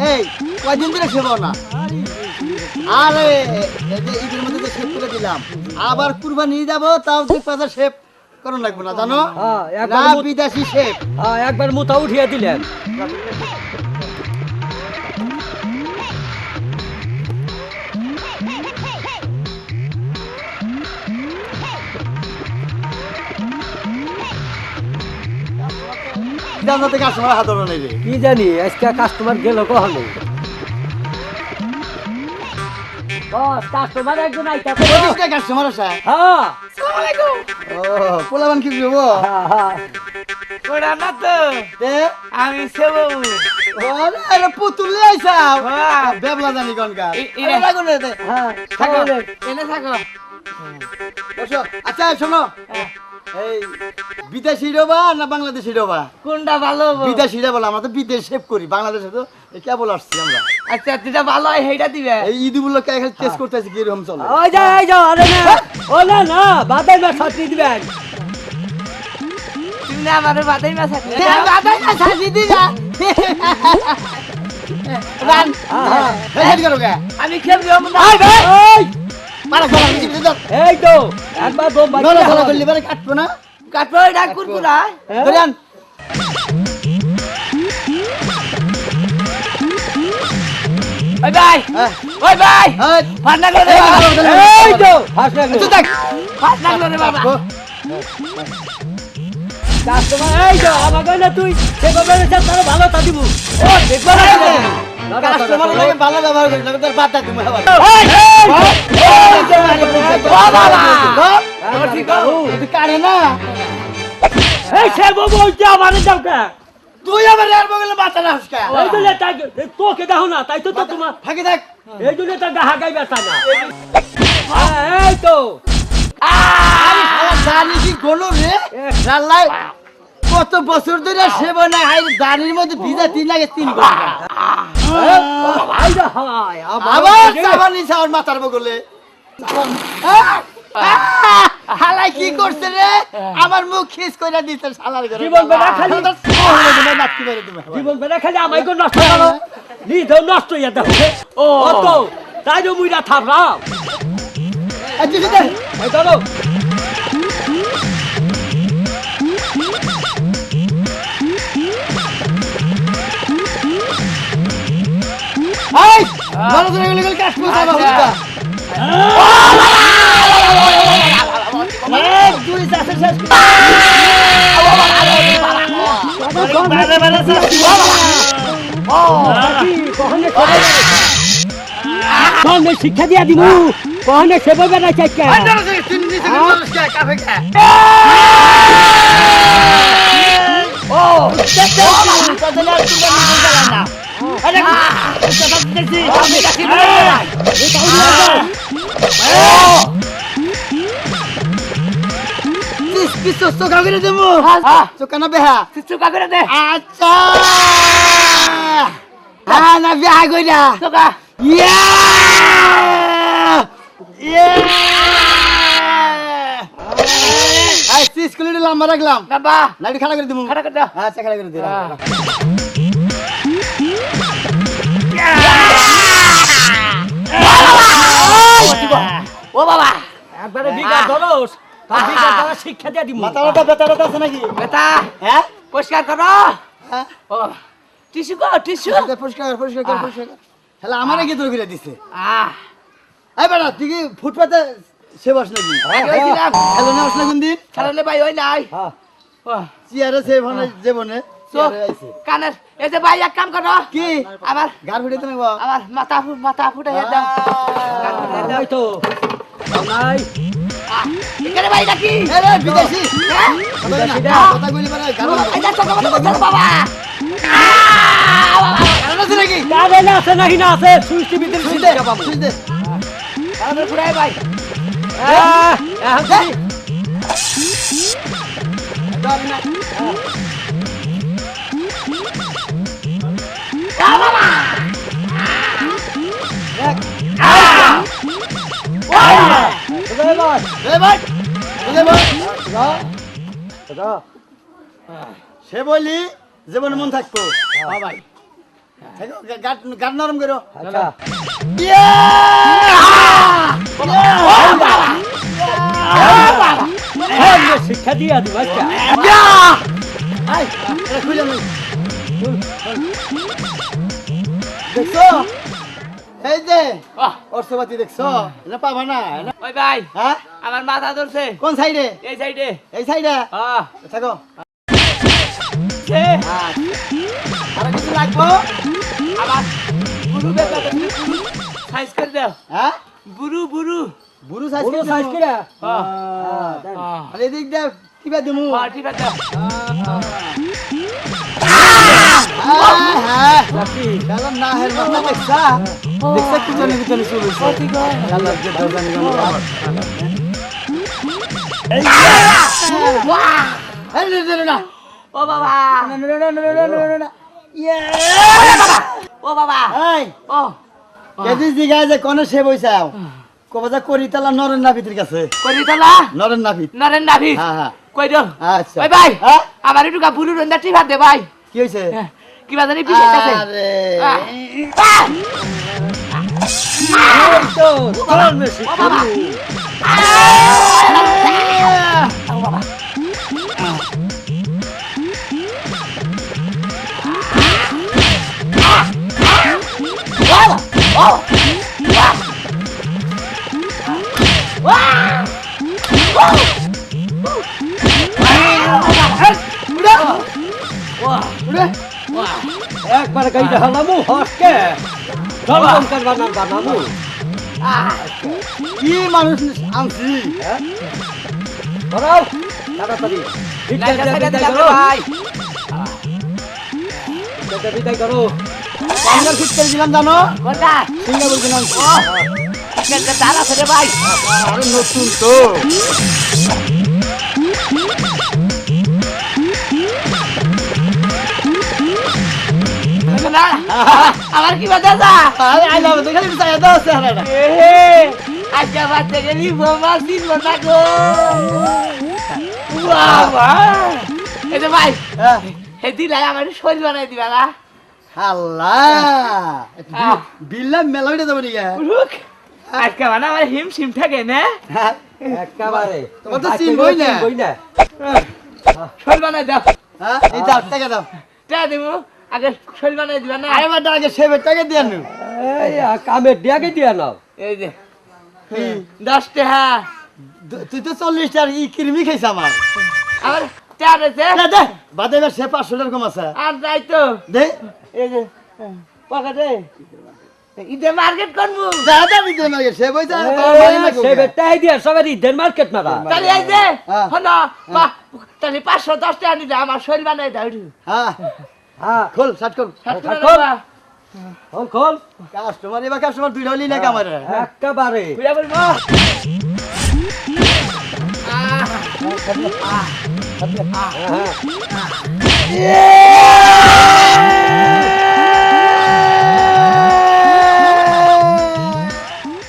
এই কয়দিন ধরে সেবাও না? আরে ঈদের মধ্যে তো শেভ করে দিলাম, আবার কুরবানি যাব, তাও 2 শেভ করুন লাগবে না জানো? না বিদেশি শেভ। একবার মুতা উঠিয়ে দিলেন। কাস্টমার হাত ধরে নেবে কি জানি আজকে কাস্টমার গেল কখনো। কাস্টমার একজন আইতা কাস্টমার আসা। হ্যাঁ ও পোলাবান কি দেবো? ওরা না তো আমি সেব পুতুল আইসা বেবলা জানি কনকার এনে থাকো। আচ্ছা শোনো, এই বিদেশি রোবা না বাংলাদেশি রোবা? কোনটা ভালো? বিদেশি বলো, আমরা তো বিদেশ শেভ করি, বাংলাদেশে তো কেবল আসছি আমরা। আচ্ছা যেটা ভালো হয় সেইটা দিবে। এই ঈদগুলো টেস্ট করতেছি কিরকম চলে। ওই যাও আরে না ও না বাদাই মাছ ছাড়তে দিবেন। তুমি না আমারে বাদাই মাছ ছাড়তে বাদাই মাছ ছাড়তে দিলা রান হেড করো কে? আমি খেলবো না। এই মারা গলা দিবি তো। এই তো একবার দম বাজি গলা করলি বারে কাটবো না? কাটবো এটা কুরকুরা ধরেন। ওই ভাই ওই ভাই ফাট লাগলো রে বাবা। এই তো ফাট লাগলো। তুই দেখ ফাট লাগলো রে বাবা। কাস্টমার এই তো আমাকে না তুই সেভাবে তার ভালো তা দিব। ও দেখবা না কাস্টমার লাগে ভালো ব্যবহার করি না, তোর বাদ দিমু আবার। ও ঠিক আছে তুই কারে না? এই সেবো বলতে আমারে দাও কে? তুই আবার এর বগলে মাথা না হসকা। এই জন্য তাই তোকে দাও না, তাই তো তোমার ফাঁকি দেখ। এই জন্য তার গাহা গাইবে তা না। এই তো আরে শালা জানি কি গলো রে? শালাই কত বছর ধরে সেবা না, হাই দাড়ির মধ্যে ভিজা 3 লাগে 3 ঘন্টা। এই যে হায় আবার সাবানি সাউন্ড মাথার বগলে। হালাই কি করছে রে? আমার মুখ খিস কইরা দিতে শালার ঘরে। জীবন বেড়া খালি নাকি মেরে তুমি। জীবন বেড়া খালি আমায় কো নষ্ট করো। নি দাও নষ্ট ইয়া দাও। ও তো তাই তো মুইরা থাপরাও। আচ্ছা দে। এই চলো এই বড় ধরে গেলে কাজ করতে হবে। এক দুই চারটে শেষ। কখনো শিক্ষা দিয়া দিব, কখনো সেভাবে না চাইকা। চোখা করে দেবো, চোখা না বেহা? চুকা করে দে। আচ্ছা হ্যাঁ না বেহা কইরা চুকা স্কুলে লম্বা রাখলাম, বাবা নাইট খাড়া করে দেবো। খাড়া করে দাও। আচ্ছা খাড়া করে দে। ও বাবা একবারে বিঘা ধরোস, তার বিঘা দ্বারা শিক্ষা দিয়া দিব। মাথাটা বেতাটা আছে নাকি? বেটা হ্যাঁ পরিষ্কার করো। হ্যাঁ ও টিস্যু কো টিস্যু। পরিষ্কার পরিষ্কার পরিষ্কার। হ্যাঁ আমারে কি দৌড় করে দিছে? আহ এই বেটা তুই কি ফুটপাতে সেবাস নাকি? গেছিলাম খেলো না আসলে কোন দিন? ছাড়লে ভাই ওই নাই। হ্যাঁ ও চেয়ারে সেব হয় জীবনে চোখ কানের এই যে ভাই এক কাম করো। কি আমার গার ফুটে তুমি বাবা? আমার মাথা ফুটে দাও। এই তো নাই এখানে ভাই নাকি? আরে বিদেশি হ্যাঁ কথা কইলি মানে গার এটা তো বাবা। আছে নাকি? কারে না আছে নাকি না আছে সুইচ ভিতরে সুই সুইচ দে পাবো। সুই দে। আমার ফুটাই ভাই এখন তুমি গার না এ ভাই বুঝে ভাই দাদা সে বলি জীবন মন থাকবো হ্যাঁ ভাই থাকো, গাট নরম করো আচ্ছা শিক্ষা দিয়া দিব আজকে এটা খুলে নেই দেখছো এই যে অর্থপাতি দেখছো এটা পাবা না ওই ভাই হ্যাঁ আমার মাথা ধরছে কোন সাইডে এই সাইডে এই সাইডে থাকো আর কিছু লাগবো আমার বুড়ু বেটা সাইজ করে দাও হ্যাঁ বুড়ু বুড়ু বুড়ো সাইজ পুরো সাইজ করে আর এদিক দিয়ে কিবা দিমু ঠিক আছে হ্যাঁ কালাম না হের মাথা দেখছা দেখছা কি জানি ভিতরে চলে কালার যে দরজানি এই না ও বাবা না ইয়ে ও বাবা এই ও কেদি জিগা যে কোন সে বইছাও কবাজা করিতালা নরেন নাভিতের কাছে করি তালা নরেন নাভিত নরেন নাভি হ্যাঁ হ্যাঁ কই দাও আচ্ছা ওই ভাই হ্যাঁ আমার একটু বুড়ু রন্দা টিভার দে ভাই কি হইছে কি বাজারে পিছে আছে আরে এই তো ধর্মে শিক্ষা একবার গাইতে হালামু হসকে জলম করবার নাম বানামু কি মানুষ আনছি ধরাও তাড়াতাড়ি বিদায় করো ভাই বিদায় করো আমরা ঠিক করে দিলাম জানো কোনটা সিঙ্গাপুর দিলাম কেটে তারা ফেরে ভাই আরে নতুন তো না আমার কি বাজা যা আরে আই লাভ তো খালি চাই দাও চেহারাটা আজকে বাচ্চা গেলি বোমা দিন না গো বাবা এই যে ভাই হ্যাঁ হে দিলাই আমার শরীর বানাই দিবা না আল্লাহ বিল্লা মেলাইটা যাবে নি রুক আজকে মানে আমার হিম সিম থাকে না একেবারে তোমার তো চিনবই না। চিনবই না শরীর বানাই দাও হ্যাঁ এই দাও টাকা দাও টা দেবো আগে শরীর বানাই দিবা না আরে বাটা আগে সেবের টাকা দিয়ে আনু এই কামে ডিয়াকে দিয়া নাও এই যে 10 টাকা তুই তো 40 টার ই কিরমি খাইছ আমার আমার টাকা আছে না দে বাদে এবার সে 500 টাকা কম আছে আর যাই তো দে এই যে পকেটে ইদে মার্কেট করবো দাদা দিতে লাগে সে বইতা সে বেটাই দিয়া সবাই ঈদের মার্কেট মারা তাহলে এই যে হ্যাঁ। হলো তাহলে 510 টাকা নিলে আমার শরীর বানাই দাও একটু হ্যাঁ হ্যাঁ খোল শার্ট খোল খোল। খোল খোল কাস্টমার এবার কাস্টমার দুইটা হলি না কামার একেবারে ঘুরে বলবো হ্যাঁ